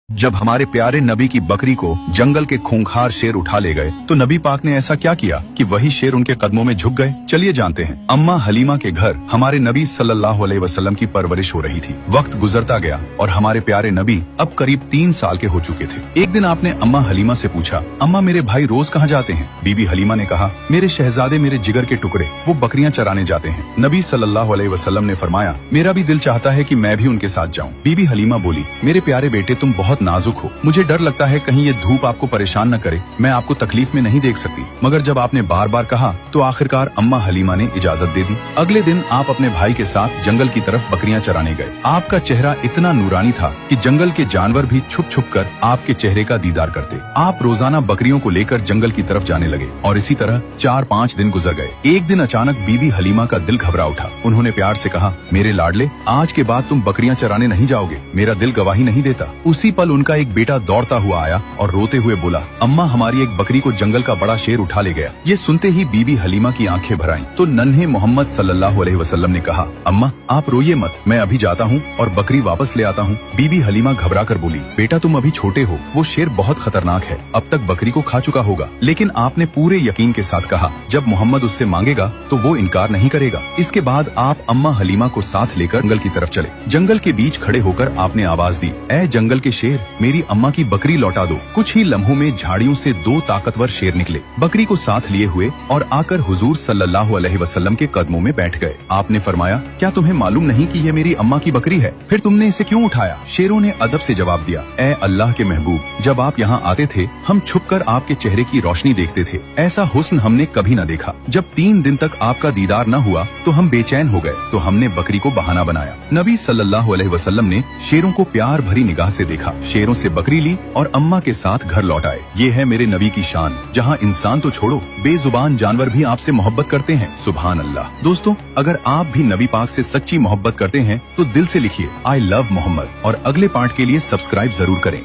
जब हमारे प्यारे नबी की बकरी को जंगल के खूंखार शेर उठा ले गए तो नबी पाक ने ऐसा क्या किया कि वही शेर उनके कदमों में झुक गए। चलिए जानते हैं। अम्मा हलीमा के घर हमारे नबी सल्लल्लाहु अलैहि वसल्लम की परवरिश हो रही थी। वक्त गुजरता गया और हमारे प्यारे नबी अब करीब 3 साल के हो चुके थे। एक दिन आपने अम्मा हलीमा से पूछा, अम्मा मेरे भाई रोज कहाँ जाते हैं? बीबी हलीमा ने कहा, मेरे शहजादे मेरे जिगर के टुकड़े, वो बकरियां चराने जाते हैं। नबी सल्लल्लाहु अलैहि वसल्लम ने फरमाया, मेरा भी दिल चाहता है कि मैं भी उनके साथ जाऊं। बीबी हलीमा बोली, मेरे प्यारे बेटे तुम बहुत नाजुक हो, मुझे डर लगता है कहीं ये धूप आपको परेशान न करे, मैं आपको तकलीफ में नहीं देख सकती। मगर जब आपने बार बार कहा तो आखिरकार अम्मा हलीमा ने इजाजत दे दी। अगले दिन आप अपने भाई के साथ जंगल की तरफ बकरियां चराने गए। आपका चेहरा इतना नूरानी था कि जंगल के जानवर भी छुप छुप कर आपके चेहरे का दीदार करते। आप रोजाना बकरियों को लेकर जंगल की तरफ जाने लगे और इसी तरह 4-5 दिन गुजर गए। एक दिन अचानक बीबी हलीमा का दिल घबरा उठा। उन्होंने प्यार से कहा, मेरे लाडले, आज के बाद तुम बकरियां चराने नहीं जाओगे, मेरा दिल गवाही नहीं देता। उसी पल उनका एक बेटा दौड़ता हुआ आया और रोते हुए बोला, अम्मा हमारी एक बकरी को जंगल का बड़ा शेर उठा ले गया। ये सुनते ही बीबी हलीमा की आंखें भर आईं। तो नन्हे मोहम्मद सल्लल्लाहु अलैहि वसल्लम ने कहा, अम्मा आप रोइए मत, मैं अभी जाता हूँ और बकरी वापस ले आता हूँ। बीबी हलीमा घबरा कर बोली, बेटा तुम अभी छोटे हो, वो शेर बहुत खतरनाक है, अब तक बकरी को खा चुका होगा। लेकिन आपने पूरे यकीन के साथ कहा, जब मोहम्मद उससे मांगेगा तो वो इनकार नहीं करेगा। इसके बाद आप अम्मा हलीमा को साथ लेकर जंगल की तरफ चले। जंगल के बीच खड़े होकर आपने आवाज दी, ऐ जंगल के शेर, मेरी अम्मा की बकरी लौटा दो। कुछ ही लम्हों में झाड़ियों से 2 ताकतवर शेर निकले, बकरी को साथ लिए हुए और आकर हुजूर सल्लल्लाहु अलैहि वसल्लम के कदमों में बैठ गए। आपने फरमाया, क्या तुम्हें मालूम नहीं कि ये मेरी अम्मा की बकरी है? फिर तुमने इसे क्यों उठाया? शेरों ने अदब से जवाब दिया, ऐ अल्लाह के महबूब, जब आप यहाँ आते थे हम छुपकर आपके चेहरे की रोशनी देखते थे, ऐसा हुस्न हमने कभी न देखा। जब 3 दिन तक आपका दीदार न हुआ तो हम बेचैन हो गए, तो हमने बकरी को बहाना बनाया। नबी सल्लल्लाहु अलैहि वसल्लम ने शेरों को प्यार भरी निगाह से देखा, शेरों से बकरी ली और अम्मा के साथ घर लौट आए। ये है मेरे नबी की शान, जहाँ इंसान तो छोड़ो, बेजुबान जानवर भी आपसे मोहब्बत करते हैं। सुभान अल्लाह। दोस्तों, अगर आप भी नबी पाक से सच्ची मोहब्बत करते हैं तो दिल से लिखिए, आई लव मोहम्मद, और अगले पार्ट के लिए सब्सक्राइब जरूर करें।